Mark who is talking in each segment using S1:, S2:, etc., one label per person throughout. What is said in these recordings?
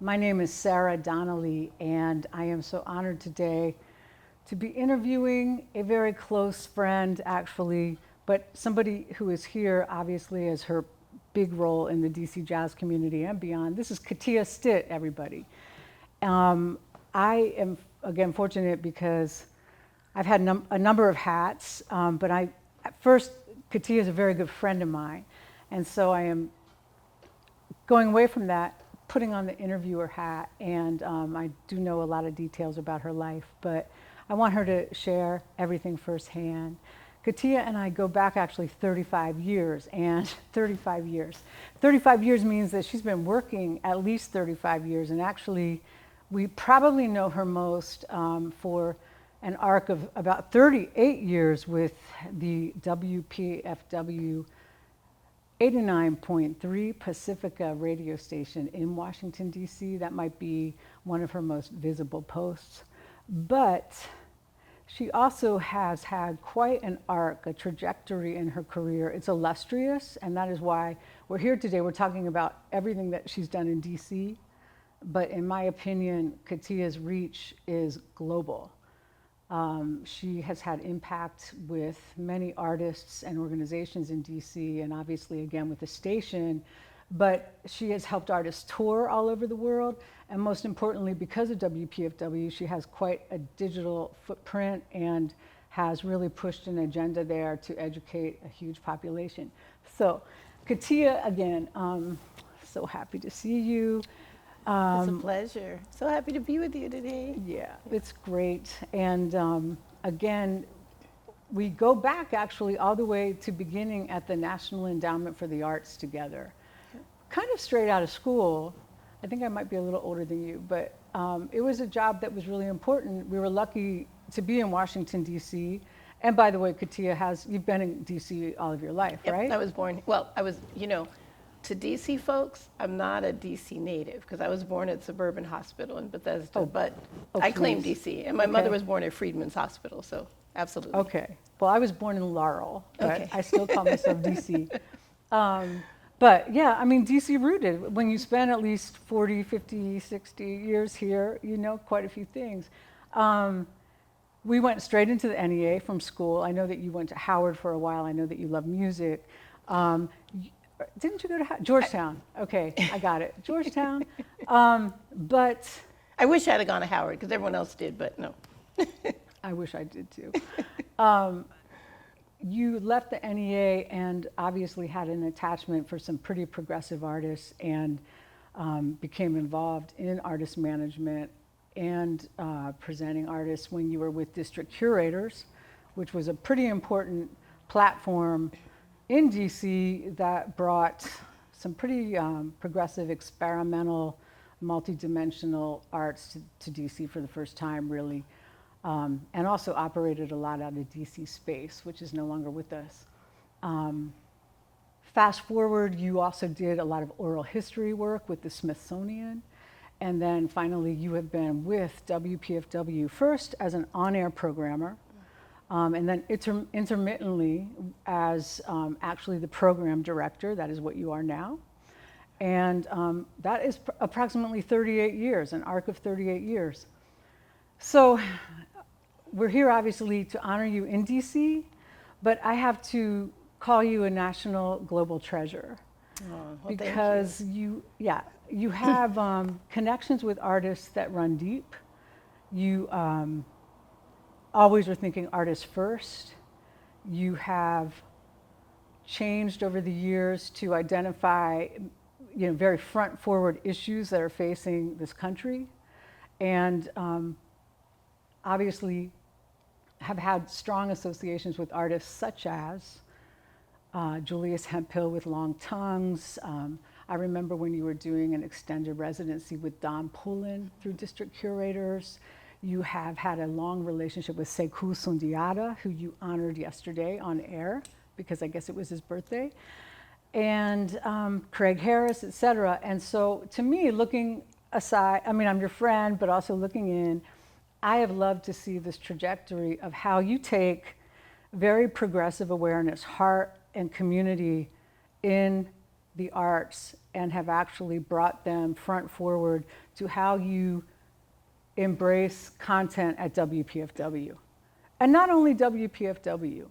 S1: My name is Sarah Donnelly, and I am so honored today to be interviewing a very close friend, actually, but somebody who is here, obviously, as her big role in the DC jazz community and beyond. This is Katea Stitt, everybody. I am, again, fortunate because I've had a number of hats, but at first, Katea is a very good friend of mine, and so I am going away from that, putting on the interviewer hat, and I do know a lot of details about her life, but I want her to share everything firsthand. Katea and I go back actually 35 years, and 35 years. 35 years means that she's been working at least 35 years, and actually we probably know her most for an arc of about 38 years with the WPFW 89.3 Pacifica radio station in Washington, D.C. That might be one of her most visible posts. But she also has had quite an arc, a trajectory in her career. It's illustrious, and that is why we're here today. We're talking about everything that she's done in D.C., but in my opinion, Katea's reach is global. She has had impact with many artists and organizations in DC, and obviously again with the station, but she has helped artists tour all over the world, and most importantly, because of WPFW, she has quite a digital footprint and has really pushed an agenda there to educate a huge population. So, Katea, again, so happy to see you.
S2: It's a pleasure. So happy to be with you today.
S1: Yeah, it's great. And again, we go back actually all the way to beginning at the National Endowment for the Arts together. Kind of straight out of school. I think I might be a little older than you, but it was a job that was really important. We were lucky to be in Washington, D.C. And by the way, Katea, you've been in D.C. all of your life,
S2: Yep,
S1: right?
S2: I was born, to DC folks, I'm not a DC native because I was born at Suburban Hospital in Bethesda, but I claim
S1: please.
S2: DC. And my mother was born at Freedman's Hospital, so absolutely.
S1: Okay. Well, I was born in Laurel, but
S2: Okay.
S1: I still call myself DC. But yeah, I mean, DC rooted. When you spend at least 40, 50, 60 years here, you know quite a few things. We went straight into the NEA from school. I know that you went to Howard for a while. I know that you love music. Didn't you go to Georgetown? Okay, I got it. Georgetown. But
S2: I wish I had gone to Howard because everyone else did, but no.
S1: I wish I did too. You left the NEA and obviously had an attachment for some pretty progressive artists and became involved in artist management and presenting artists when you were with District Curators, which was a pretty important platform in DC that brought some pretty progressive, experimental, multidimensional arts to DC for the first time, really. And also operated a lot out of DC space, which is no longer with us. Fast forward, you also did a lot of oral history work with the Smithsonian. And then finally, you have been with WPFW first as an on-air programmer, and then intermittently as actually the program director. That is what you are now. And that is approximately 38 years, an arc of 38 years. So we're here obviously to honor you in DC, but I have to call you a national global treasure.
S2: Well,
S1: because you have connections with artists that run deep. You always are thinking artists first. You have changed over the years to identify, very front forward issues that are facing this country, and obviously have had strong associations with artists such as Julius Hemphill with Long Tongues. I remember when you were doing an extended residency with Don Pullen through District Curators. You have had a long relationship with Sekou Sundiata, who you honored yesterday on air, because I guess it was his birthday, and Craig Harris, et cetera. And so to me, looking aside, I mean, I'm your friend, but also looking in, I have loved to see this trajectory of how you take very progressive awareness, heart, and community in the arts and have actually brought them front forward to how you embrace content at WPFW. And not only WPFW,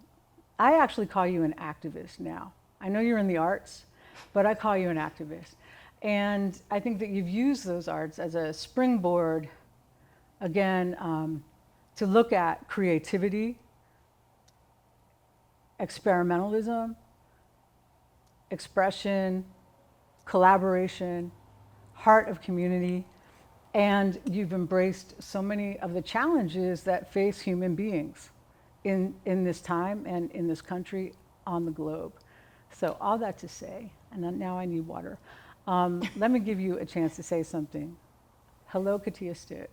S1: I actually call you an activist now. I know you're in the arts, but I call you an activist. And I think that you've used those arts as a springboard, again, to look at creativity, experimentalism, expression, collaboration, heart of community, and you've embraced so many of the challenges that face human beings in this time and in this country, on the globe. So all that to say, and then now I need water. Let me give you a chance to say something. Hello, Katea Stitt.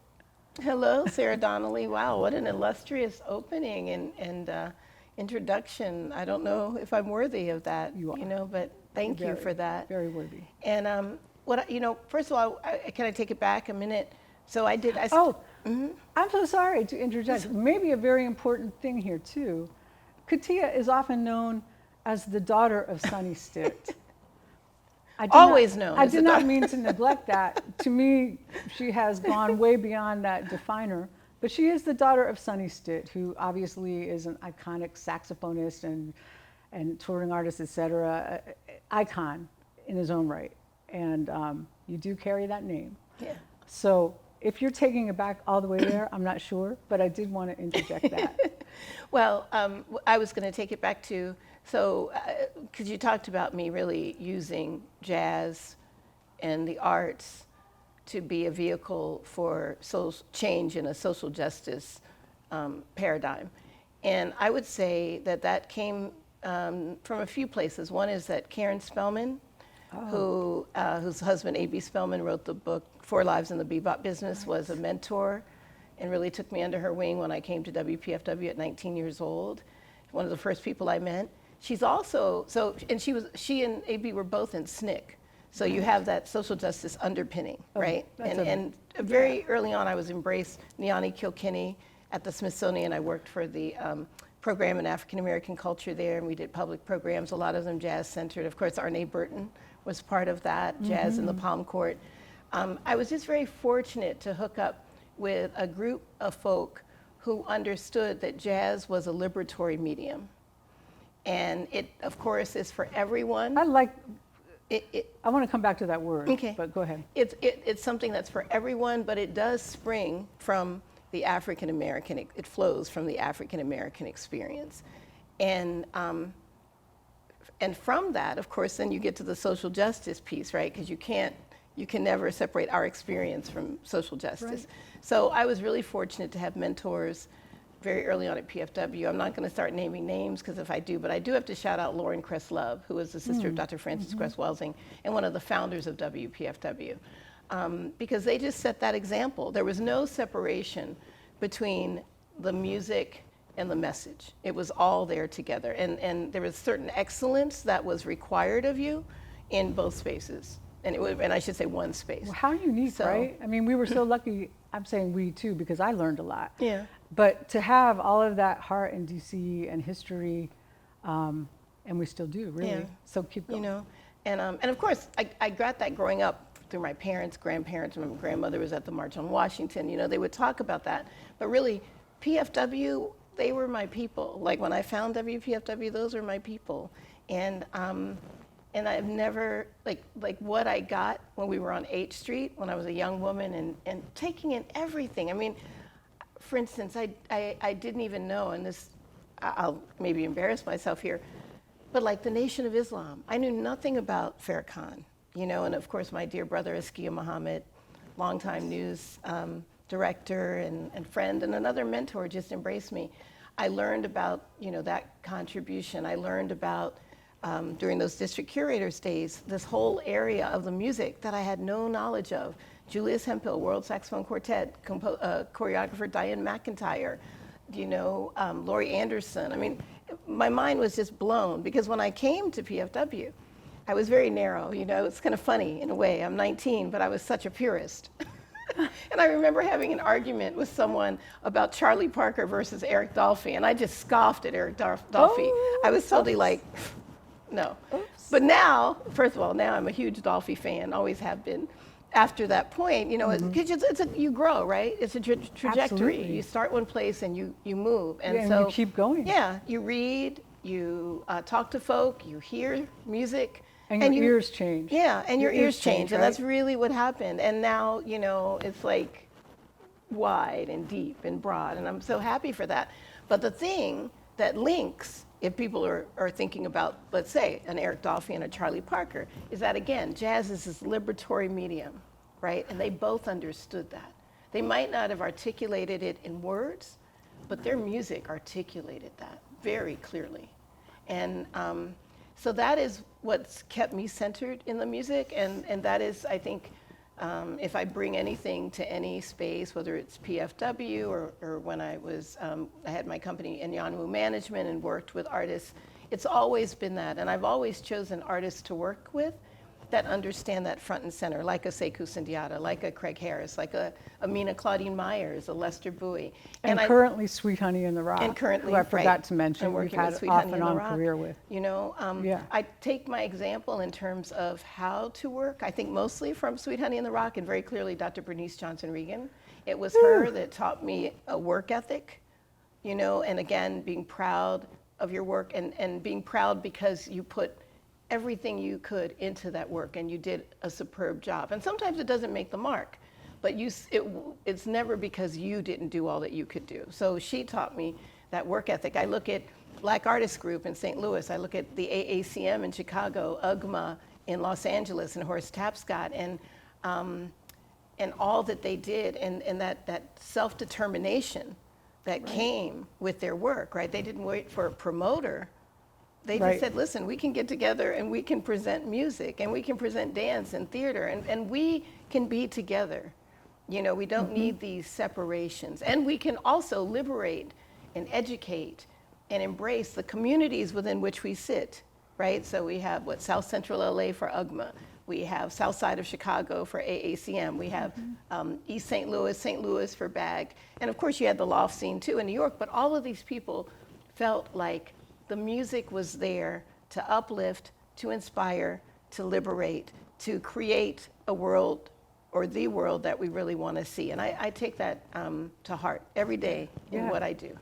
S2: Hello, Sarah Donnelly. Wow, what an illustrious opening and introduction. I don't know if I'm worthy of that,
S1: You are.
S2: but thank you for that.
S1: Very worthy.
S2: And first of all, can I take it back a minute? So I did.
S1: I'm so sorry to interject. Maybe a very important thing here too. Katea is often known as the daughter of Sonny Stitt.
S2: Always known.
S1: I did not mean to neglect that. To me, she has gone way beyond that definer. But she is the daughter of Sonny Stitt, who obviously is an iconic saxophonist and touring artist, et cetera, icon in his own right. And you do carry that name.
S2: Yeah.
S1: So if you're taking it back all the way there, I'm not sure, but I did want to interject that.
S2: Well, I was going to take it back to, because you talked about me really using jazz and the arts to be a vehicle for change in a social justice paradigm. And I would say that came from a few places. One is that Karen Spellman, whose husband, A.B. Spellman, wrote the book, 4 Lives in the Bebop Business, was a mentor and really took me under her wing when I came to WPFW at 19 years old. One of the first people I met. She's also, she and A.B. were both in SNCC. So you have that social justice underpinning, right? And very early on, I was embraced Niani Kilkenny at the Smithsonian. I worked for the program in African American culture there, and we did public programs, a lot of them jazz-centered. Of course, Arne Burton was part of that, Jazz in the Palm Court. I was just very fortunate to hook up with a group of folk who understood that jazz was a liberatory medium. And it, of course, is for everyone. I
S1: want to come back to that word,
S2: okay.
S1: But go ahead.
S2: It's something that's for everyone, but it does spring from the African American, it flows from the African American experience. And from that, of course, then you get to the social justice piece, right? Because you can never separate our experience from social justice.
S1: Right.
S2: So I was really fortunate to have mentors very early on at PFW. I'm not going to start naming names because if I do, but I do have to shout out Lauren Cress-Love, who is the sister of Dr. Frances Cress-Welsing and one of the founders of WPFW, because they just set that example. There was no separation between the music and the message. It was all there together, and there was certain excellence that was required of you in both spaces, and I should say one space.
S1: Well, how unique, right? I mean, we were so lucky. I'm saying we too because I learned a lot.
S2: Yeah.
S1: But to have all of that heart in DC and history, and we still do, really.
S2: Yeah.
S1: So keep going.
S2: And of course, I got that growing up through my parents, grandparents. My grandmother was at the March on Washington. They would talk about that. But really, PFW, they were my people. Like when I found WPFW, those were my people. And I've never, like what I got when we were on H Street, when I was a young woman and taking in everything. I mean, for instance, I didn't even know, and this, I'll maybe embarrass myself here, but like the Nation of Islam, I knew nothing about Farrakhan, and of course my dear brother Askia Muhammad, longtime news director and friend, and another mentor just embraced me. I learned about, that contribution. I learned about, during those district curators days, this whole area of the music that I had no knowledge of. Julius Hemphill, World Saxophone Quartet, choreographer Diane McIntyre, Laurie Anderson. I mean, my mind was just blown because when I came to PFW, I was very narrow. It's kind of funny in a way. I'm 19, but I was such a purist. And I remember having an argument with someone about Charlie Parker versus Eric Dolphy, and I just scoffed at Eric Dolphy. I was totally like, no. Oops. But now, first of all, now I'm a huge Dolphy fan, always have been. after that point, you know, because you grow, right? It's a trajectory.
S1: Absolutely.
S2: You start one place and you move. And
S1: Yeah,
S2: so
S1: and you keep going.
S2: Yeah, you read, you talk to folk, you hear music.
S1: And your ears change.
S2: Yeah, and your ears change. And
S1: right?
S2: that's really what happened. And now, you know, it's like wide and deep and broad. And I'm so happy for that. But the thing that links, if people are thinking about, let's say, an Eric Dolphy and a Charlie Parker, is that, again, jazz is this liberatory medium, right? And they both understood that. They might not have articulated it in words, but their music articulated that very clearly. And so that is what's kept me centered in the music. And that is, I think, if I bring anything to any space, whether it's PFW or when I had my company in Yanwu Management and worked with artists, it's always been that. And I've always chosen artists to work with that understand that front and center, like a Sekou Sundiata, like a Craig Harris, like a Mina Claudine Myers, a Lester Bowie.
S1: And currently Sweet Honey in the Rock,
S2: and currently,
S1: who I forgot to mention, we've
S2: working
S1: had
S2: with Sweet
S1: off
S2: Honey
S1: and
S2: in the
S1: on
S2: Rock.
S1: career with.
S2: You know,
S1: Yeah.
S2: I take my example in terms of how to work, I think mostly from Sweet Honey in the Rock and very clearly Dr. Bernice Johnson Regan. It was her that taught me a work ethic, you know, and again, being proud of your work and being proud because you put everything you could into that work and you did a superb job. And sometimes it doesn't make the mark, but it's never because you didn't do all that you could do. So she taught me that work ethic. I look at Black Artists Group in St. Louis. I look at the AACM in Chicago, UGMA in Los Angeles, and Horace Tapscott, and all that they did, and that self-determination that came with their work, right? They didn't wait for a promoter. They just said, listen, we can get together and we can present music and we can present dance and theater and we can be together. You know, we don't need these separations. And we can also liberate and educate and embrace the communities within which we sit, right? So we have South Central LA for UGMA. We have South Side of Chicago for AACM. We have East St. Louis for BAG. And of course you had the loft scene too in New York, but all of these people felt like the music was there to uplift, to inspire, to liberate, to create a world or the world that we really want to see. And I take that to heart every day in what I do.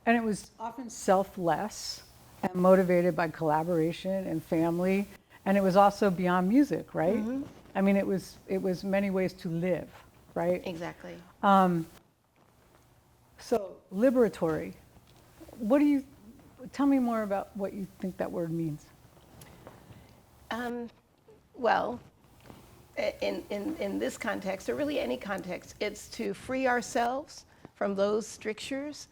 S1: And it was often selfless and motivated by collaboration and family. And it was also beyond music, right? I mean, it was many ways to live, right?
S2: Exactly.
S1: So liberatory. Tell me more about what you think that word means.
S2: Well, in this context, or really any context, it's to free ourselves from those strictures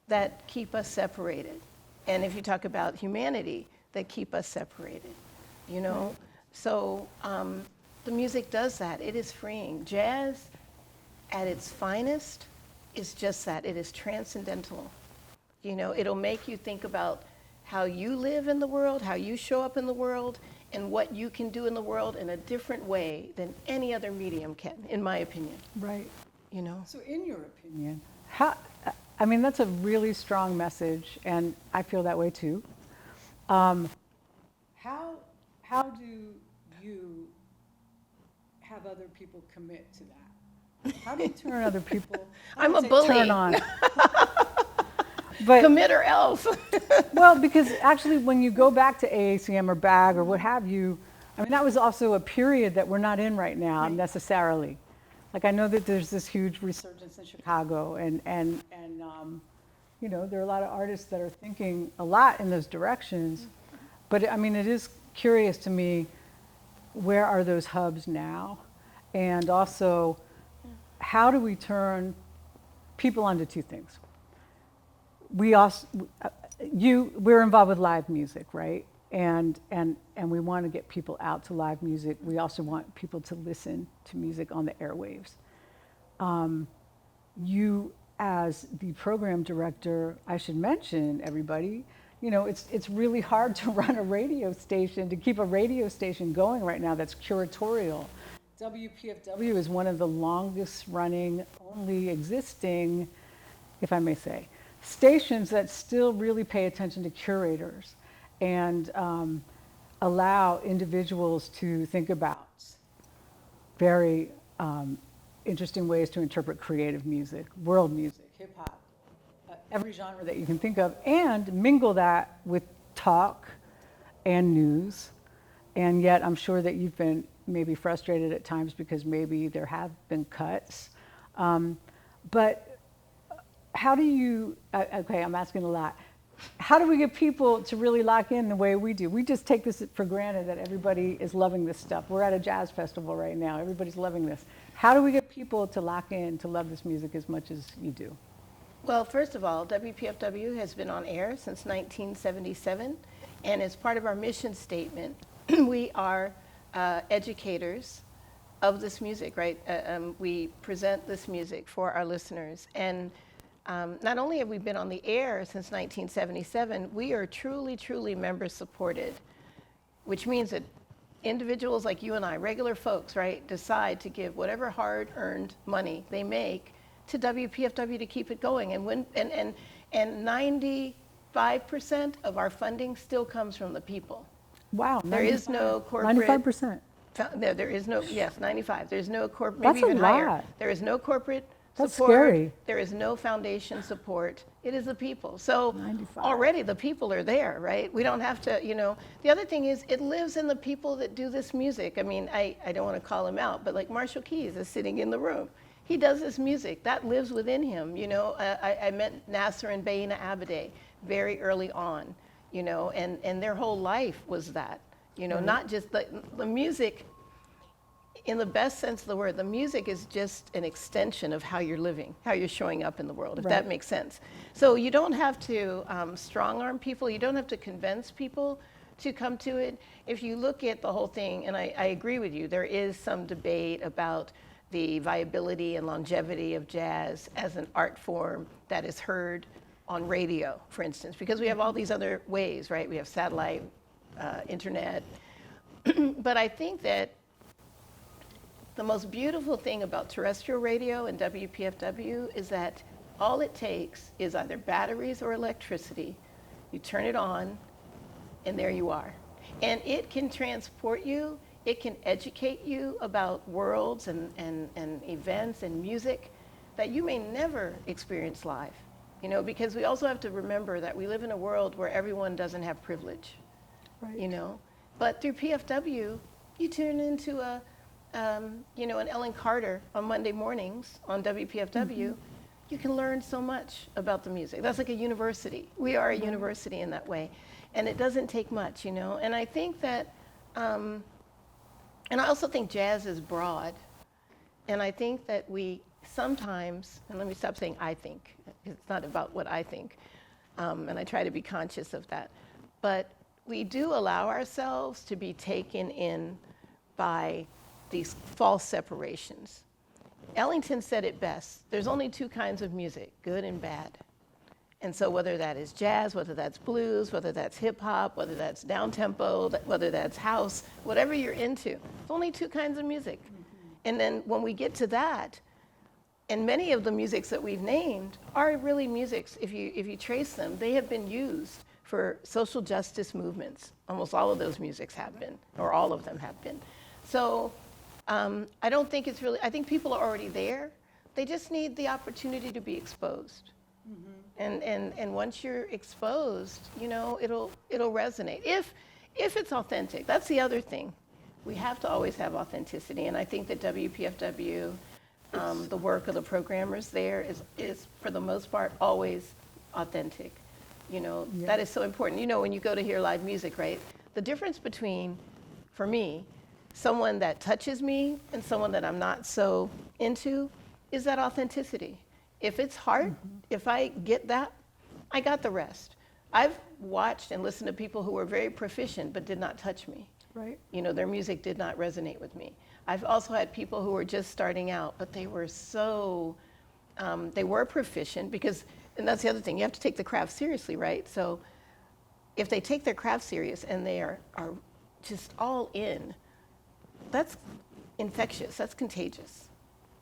S2: that keep us separated. And if you talk about humanity, that keep us separated, you know? So the music does that. It is freeing. Jazz, at its finest, is just that. It is transcendental. You know, it'll make you think about how you live in the world, how you show up in the world, and what you can do in the world in a different way than any other medium can, in my opinion.
S1: Right.
S2: You know?
S1: So in your opinion, I mean, that's a really strong message, and I feel that way too. How do you have other people commit to that? How do you turn other people?
S2: I'm a bully.
S1: Turn on. But,
S2: commit or else.
S1: Well, because actually when you go back to AACM or BAG or what have you, I mean, that was also a period that we're not in right now necessarily. Like I know that there's this huge resurgence in Chicago and you know, there are a lot of artists that are thinking a lot in those directions. But I mean, it is curious to me, where are those hubs now? And also, how do we turn people onto two things? We're involved with live music, right? And we want to get people out to live music. We also want people to listen to music on the airwaves. You, as the program director, I should mention, everybody, you know, it's really hard to run a radio station, to keep a radio station going right now that's curatorial. WPFW is one of the longest running, only existing, if I may say, stations that still really pay attention to curators and allow individuals to think about very interesting ways to interpret creative music, world music, hip hop, every genre that you can think of, and mingle that with talk and news. And yet, I'm sure that you've been maybe frustrated at times because maybe there have been cuts. But how do you, okay, I'm asking a lot. How do we get people to really lock in the way we do? We just take this for granted that everybody is loving this stuff. We're at a jazz festival right now. Everybody's loving this. How do we get people to lock in, to love this music as much as you do?
S2: Well, first of all, WPFW has been on air since 1977, and as part of our mission statement, we are educators of this music, right? We present this music for our listeners, and not only have we been on the air since 1977, we are truly, truly member supported, which means that individuals like you and I, regular folks, right, decide to give whatever hard-earned money they make to WPFW to keep it going. And 95% of our funding still comes from the people.
S1: Wow,
S2: There is no corporate.
S1: 95%.
S2: There is no, yes, 95. There's no corporate,
S1: That's
S2: maybe even
S1: a lot.
S2: higher. There is no corporate
S1: That's
S2: support.
S1: scary.
S2: There is no foundation support. It is the people. So
S1: 95.
S2: already the people are there, right? We don't have to, you know. The other thing is it lives in the people that do this music. I mean, I don't want to call him out, but like Marshall Keys is sitting in the room. He does this music. That lives within him, you know. I met Nasser and Baina Abadeh very early on, you know, and their whole life was that, you know, not just the music. In the best sense of the word, the music is just an extension of how you're living, how you're showing up in the world, if that makes sense. So you don't have to strong arm people. You don't have to convince people to come to it. If you look at the whole thing, and I agree with you, there is some debate about the viability and longevity of jazz as an art form that is heard on radio, for instance, because we have all these other ways, right? We have satellite, internet. But I think that the most beautiful thing about terrestrial radio and WPFW is that all it takes is either batteries or electricity. You turn it on, and there you are. And it can transport you. It can educate you about worlds and events and music that you may never experience live. You know, because we also have to remember that we live in a world where everyone doesn't have privilege. Right. You know, but through PFW, you tune into you know, an Ellen Carter on Monday mornings on WPFW, you can learn so much about the music. That's like a university. We are a university in that way. And it doesn't take much, you know. And I think that, and I also think jazz is broad. And I think that we sometimes, and let me stop saying I think, it's not about what I think, and I try to be conscious of that. But we do allow ourselves to be taken in by these false separations. Ellington said it best. There's only two kinds of music, good and bad. And so whether that is jazz, whether that's blues, whether that's hip hop, whether that's down-tempo, whether that's house, whatever you're into, there's only two kinds of music. And then when we get to that, and many of the musics that we've named are really musics, if you trace them, they have been used for social justice movements. Almost all of those musics have been, or all of them have been. So I don't think it's really, I think people are already there. They just need the opportunity to be exposed. And once you're exposed, you know, it'll resonate. If it's authentic, that's the other thing. We have to always have authenticity. And I think that WPFW, the work of the programmers there is for the most part, always authentic. You know, that is so important. You know, when you go to hear live music, right? The difference between, for me, someone that touches me and someone that I'm not so into is that authenticity. If it's heart, if I get that, I got the rest. I've watched and listened to people who were very proficient but did not touch me. Right. You know, their music did not resonate with me. I've also had people who were just starting out, but they were so, they were proficient because, and that's the other thing, you have to take the craft seriously, right? So if they take their craft serious and they are just all in, that's infectious, that's contagious.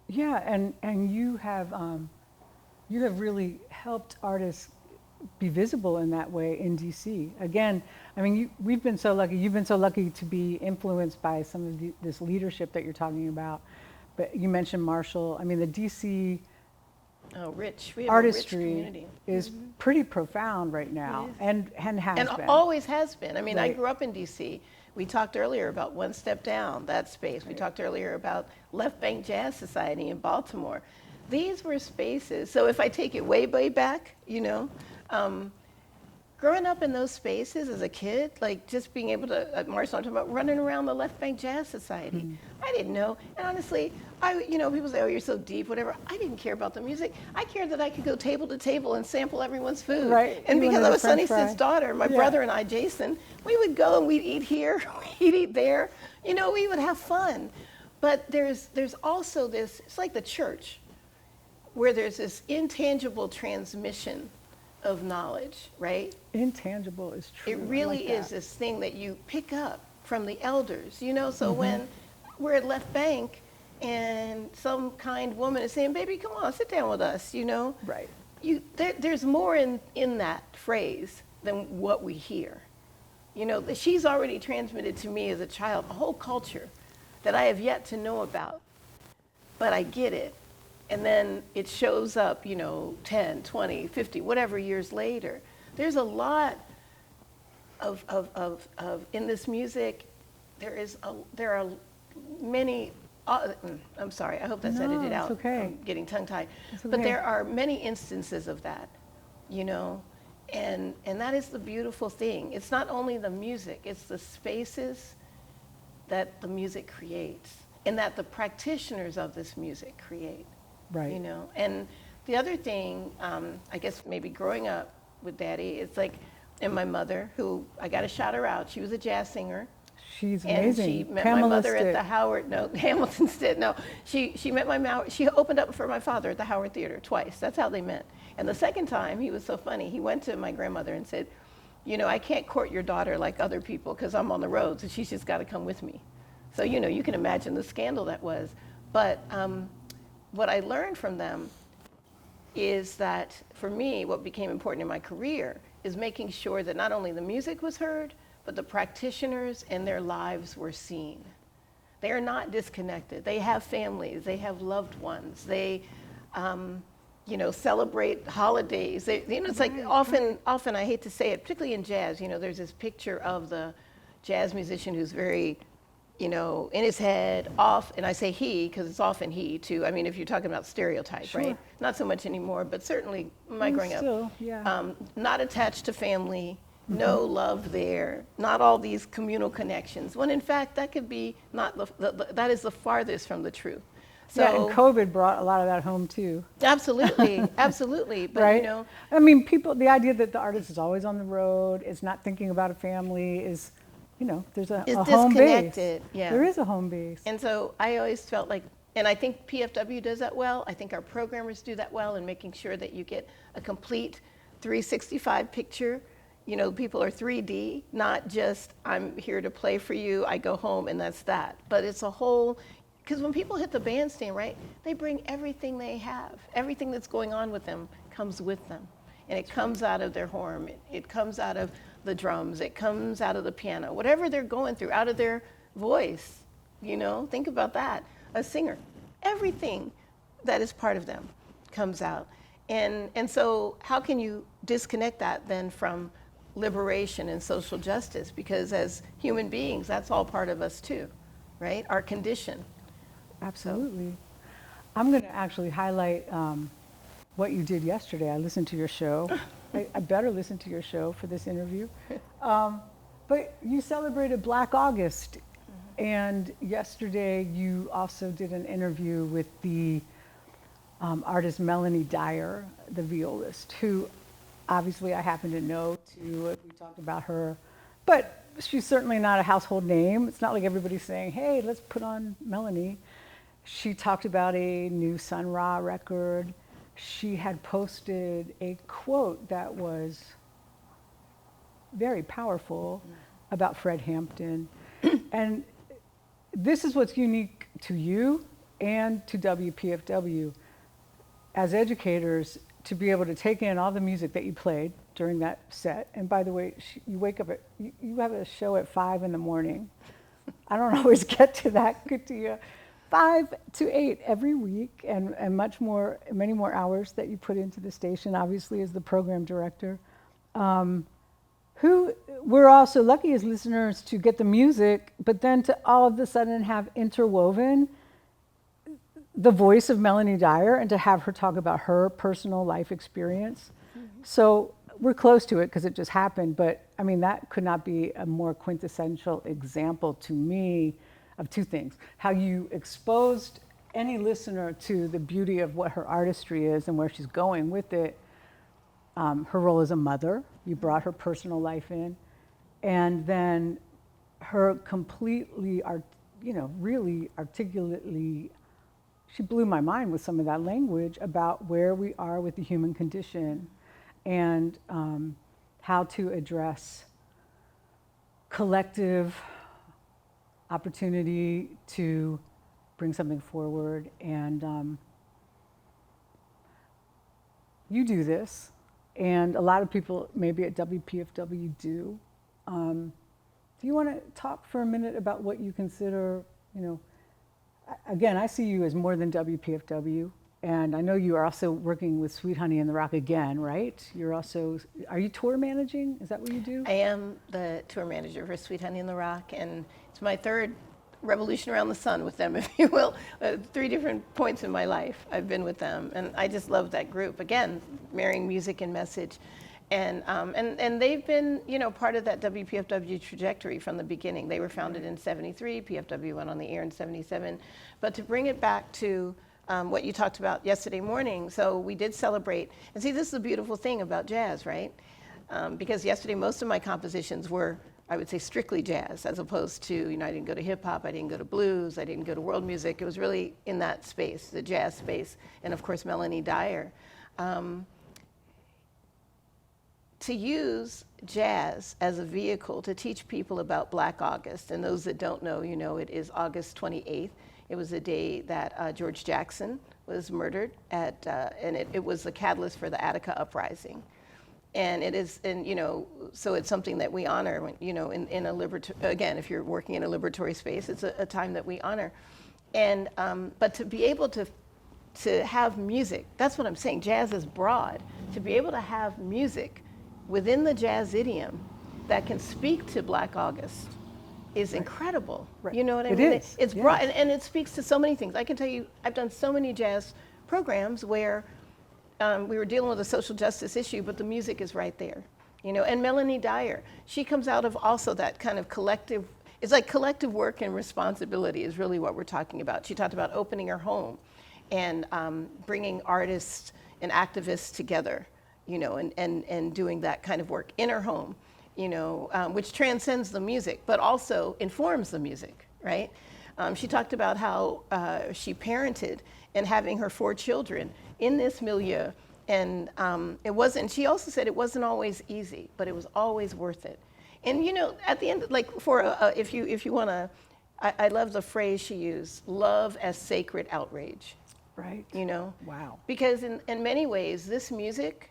S1: Yeah, and you have really helped artists be visible in that way in DC. Again, I mean, we've been so lucky. You've been so lucky to be influenced by some of this leadership that you're talking about. But you mentioned Marshall. I mean, the DC
S2: Oh, rich. We have a rich
S1: artistry
S2: community.
S1: is pretty profound right now,
S2: It is.
S1: and has
S2: And
S1: been.
S2: always has been. I mean, I
S1: Right.
S2: grew up in DC. We talked earlier about One Step Down, that space. We talked earlier about Left Bank Jazz Society in Baltimore. These were spaces. So if I take it way, way back, growing up in those spaces as a kid, like just being able to, at Marshall, I'm talking about running around the Left Bank Jazz Society. I didn't know. And honestly, people say, oh, you're so deep, whatever. I didn't care about the music. I cared that I could go table to table and sample everyone's food.
S1: Right.
S2: And
S1: You
S2: because
S1: wanted
S2: I
S1: a
S2: was
S1: French
S2: Sonny
S1: fry.
S2: Stitt's daughter, my
S1: Yeah.
S2: brother and I, Jason, we would go and we'd eat here, we'd eat there. We would have fun. But there's also this, it's like the church, where there's this intangible transmission of knowledge, right?
S1: Intangible is true.
S2: It
S1: I
S2: really
S1: like
S2: is
S1: that.
S2: this thing that you pick up from the elders, So when we're at Left Bank and some kind woman is saying, baby, come on, sit down with us,
S1: Right.
S2: there's more in that phrase than what we hear. She's already transmitted to me as a child a whole culture that I have yet to know about, but I get it. And then it shows up, 10, 20, 50, whatever years later. There's a lot of in this music, there are many, I'm sorry, I hope that's
S1: No,
S2: edited
S1: it's
S2: out.
S1: okay.
S2: I'm getting tongue-tied.
S1: It's
S2: But
S1: okay.
S2: there are many instances of that, and that is the beautiful thing. It's not only the music, it's the spaces that the music creates and that the practitioners of this music create.
S1: Right.
S2: And the other thing, I guess maybe growing up with Daddy, it's like, and my mother, who I got to shout her out. She was a jazz singer.
S1: She's
S2: And
S1: amazing.
S2: she met
S1: Pamela
S2: my mother
S1: Stitt.
S2: at the Hamilton Stitt. No, she met she opened up for my father at the Howard Theater twice. That's how they met. And the second time, he was so funny. He went to my grandmother and said, I can't court your daughter like other people because I'm on the road, so she's just got to come with me. So, you can imagine the scandal that was. But what I learned from them is that, for me, what became important in my career is making sure that not only the music was heard, but the practitioners and their lives were seen. They are not disconnected. They have families. They have loved ones. They, celebrate holidays. It's like often, I hate to say it, particularly in jazz, there's this picture of the jazz musician who's very, in his head, off, and I say he, because it's often he, too. I mean, if you're talking about stereotype,
S1: Sure.
S2: right? Not so much anymore, but certainly my growing
S1: Still,
S2: up.
S1: yeah.
S2: Not attached to family, no love there, not all these communal connections, when in fact, that could be not that is the farthest from the truth. So,
S1: Yeah, and COVID brought a lot of that home too.
S2: absolutely, absolutely. But,
S1: Right? I mean, the idea that the artist is always on the road, is not thinking about a family, is, there's a
S2: It's
S1: home base.
S2: disconnected, yeah.
S1: There is a home base.
S2: And so I always felt like, and I think PFW does that well. I think our programmers do that well in making sure that you get a complete 365 picture. People are 3D, not just I'm here to play for you, I go home and that's that. But it's a whole, because when people hit the bandstand, right, they bring everything they have. Everything that's going on with them comes with them. And it comes out of their horn, it comes out of the drums, it comes out of the piano, whatever they're going through, out of their voice, think about that. A singer, everything that is part of them comes out. And so how can you disconnect that then from liberation and social justice? Because as human beings, that's all part of us too, right? Our condition.
S1: Absolutely. I'm going to actually highlight what you did yesterday. I listened to your show. I better listen to your show for this interview. But you celebrated Black August. And yesterday you also did an interview with the artist Melanie Dyer, the violist, who obviously I happen to know too. We talked about her. But she's certainly not a household name. It's not like everybody's saying, hey, let's put on Melanie. She talked about a new Sun Ra record. She had posted a quote that was very powerful about Fred Hampton. And this is what's unique to you and to WPFW. As educators, to be able to take in all the music that you played during that set. And by the way, you wake up you have a show at 5 in the morning. I don't always get to that, Katea. 5 to 8 every week, and many more hours that you put into the station, obviously, as the program director. Who we're also lucky as listeners to get the music, but then to all of a sudden have interwoven the voice of Melanie Dyer and to have her talk about her personal life experience. So we're close to it because it just happened, but I mean, that could not be a more quintessential example to me of two things. How you exposed any listener to the beauty of what her artistry is and where she's going with it. Her role as a mother, you brought her personal life in, and then her completely, really articulately, she blew my mind with some of that language about where we are with the human condition and how to address collective opportunity to bring something forward. And you do this, and a lot of people maybe at WPFW do. Do you want to talk for a minute about what you consider, again, I see you as more than WPFW, and I know you are also working with Sweet Honey in the Rock again, right? Are you tour managing? Is that what you do?
S2: I am the tour manager for Sweet Honey in the Rock, and it's my third revolution around the sun with them, if you will. 3 different points in my life I've been with them, and I just love that group. Again, marrying music and message. And they've been, part of that WPFW trajectory from the beginning. They were founded in '73, PFW went on the air in '77. But to bring it back to what you talked about yesterday morning, so we did celebrate. And see, this is the beautiful thing about jazz, right? Because yesterday, most of my compositions were, I would say, strictly jazz, as opposed to, I didn't go to hip hop, I didn't go to blues, I didn't go to world music. It was really in that space, the jazz space, and of course, Melanie Dyer. To use jazz as a vehicle to teach people about Black August, and those that don't know, it is August 28th. It was the day that George Jackson was murdered and it was the catalyst for the Attica Uprising. And it is, so it's something that we honor, when, in a again, if you're working in a liberatory space, it's a time that we honor. And, but to be able to have music, that's what I'm saying, jazz is broad. To be able to have music within the jazz idiom that can speak to Black August is incredible.
S1: Right.
S2: You know what I
S1: It
S2: mean?
S1: is,
S2: It's
S1: yes.
S2: broad, and it speaks to so many things. I can tell you, I've done so many jazz programs where we were dealing with a social justice issue, but the music is right there. And Melanie Dyer, she comes out of also that kind of collective, it's like collective work and responsibility is really what we're talking about. She talked about opening her home and bringing artists and activists together, and doing that kind of work in her home, which transcends the music, but also informs the music, right? She talked about how she parented and having her 4 children in this milieu. And she also said it wasn't always easy, but it was always worth it. And at the end, like if you want to, I love the phrase she used, love as sacred outrage.
S1: Right. Wow.
S2: Because in many ways, this music,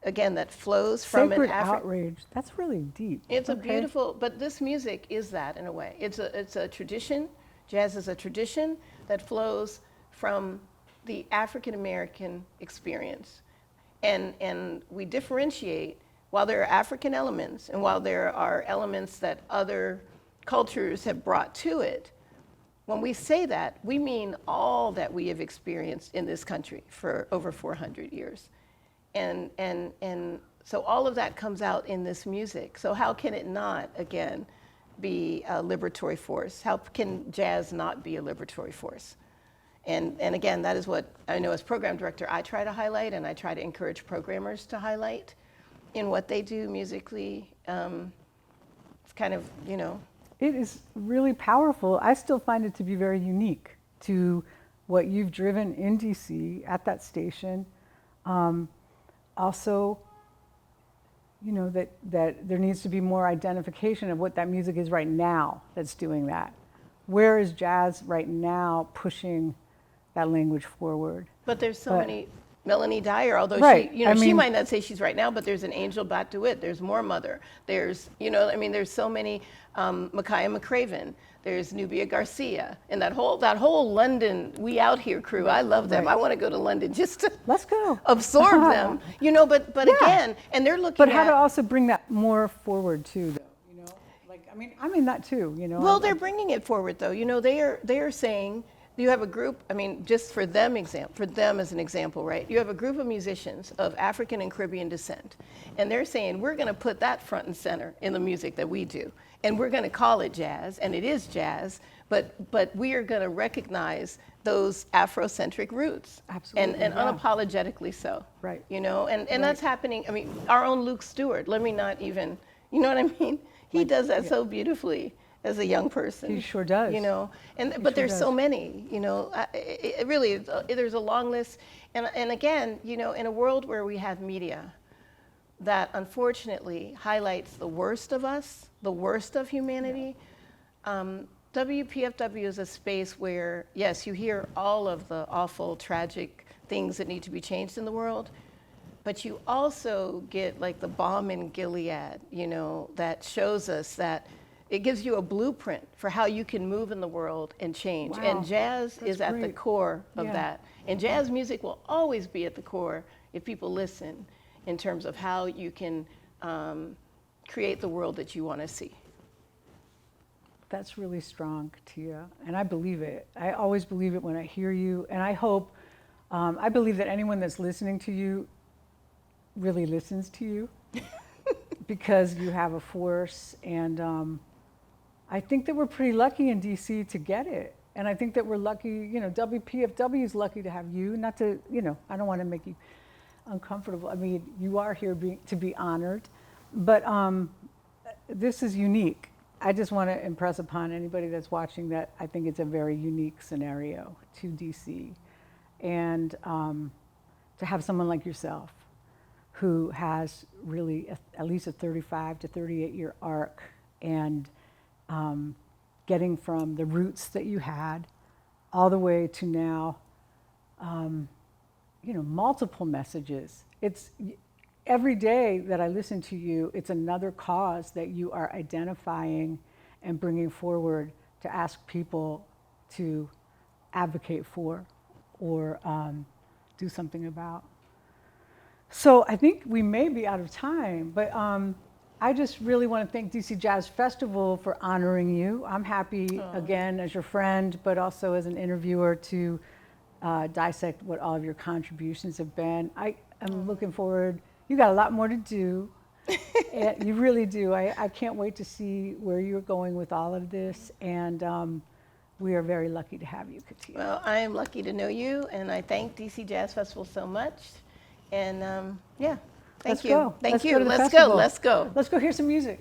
S2: again, that flows from
S1: Sacred
S2: an
S1: outrage. That's really deep.
S2: It's
S1: Okay.
S2: a beautiful, but this music is that in a way. It's a tradition. Jazz is a tradition that flows from the African American experience. And we differentiate, while there are African elements and while there are elements that other cultures have brought to it, when we say that, we mean all that we have experienced in this country for over 400 years. And so all of that comes out in this music. So how can it not, again, be a liberatory force? How can jazz not be a liberatory force? And again, that is what I know as program director, I try to highlight, and I try to encourage programmers to highlight in what they do musically. It's kind of,
S1: It is really powerful. I still find it to be very unique to what you've driven in DC at that station. Also, that there needs to be more identification of what that music is right now that's doing that. Where is jazz right now pushing that language forward?
S2: But there's so many Melanie Dyer, although
S1: Right.
S2: she, she might not say she's right now, but there's an Angel Batuit, there's More Mother, there's, there's so many, Micaiah McCraven, there's Nubia Garcia, and that whole London, We Out Here crew, I love them.
S1: Right.
S2: I want to go to London just to
S1: Let's go.
S2: absorb them, but
S1: Yeah.
S2: again, and they're looking
S1: But
S2: at.
S1: how to also bring that more forward too, though, like, I'm in that too,
S2: Well, they're bringing it forward, though. They are saying you have a group. Just for them as an example, right? You have a group of musicians of African and Caribbean descent, and they're saying we're going to put that front and center in the music that we do, and we're going to call it jazz, and it is jazz, but we are going to recognize those Afrocentric roots,
S1: Absolutely,
S2: and
S1: yeah.
S2: unapologetically so.
S1: Right.
S2: And that's happening. Our own Luke Stewart. Let me not even. You know what I mean? He does that so beautifully as a young person.
S1: He sure does.
S2: But there's so many. It really, there's a long list. And again, in a world where we have media that unfortunately highlights the worst of us, the worst of humanity, WPFW is a space where, yes, you hear all of the awful, tragic things that need to be changed in the world, but you also get like the balm in Gilead, that shows us that it gives you a blueprint for how you can move in the world and change.
S1: Wow.
S2: And jazz
S1: That's
S2: is at the
S1: great.
S2: core of
S1: Yeah.
S2: that. And jazz music will always be at the core if people listen in terms of how you can create the world that you want to see.
S1: That's really strong, Katea, and I believe it. I always believe it when I hear you, and I hope, I believe that anyone that's listening to you really listens to you because you have a force, and I think that we're pretty lucky in DC to get it, and I think that we're lucky, WPFW is lucky to have you, not to, I don't want to make you uncomfortable. You are here to be honored, but this is unique. I just want to impress upon anybody that's watching that I think it's a very unique scenario to DC. And to have someone like yourself who has really at least a 35 to 38 year arc, and getting from the roots that you had all the way to now, multiple messages. It's every day that I listen to you, it's another cause that you are identifying and bringing forward to ask people to advocate for or do something about. So I think we may be out of time, but I just really want to thank DC Jazz Festival for honoring you. I'm happy, again, as your friend, but also as an interviewer to dissect what all of your contributions have been. I am looking forward. You got a lot more to do. And you really do. I can't wait to see where you're going with all of this. And we are very lucky to have you, Katea.
S2: Well, I am lucky to know you, and I thank DC Jazz Festival so much. And thank
S1: Let's
S2: you.
S1: go.
S2: Thank
S1: Let's
S2: you.
S1: go to the
S2: Let's go.
S1: festival.
S2: Let's go.
S1: Let's go hear some music.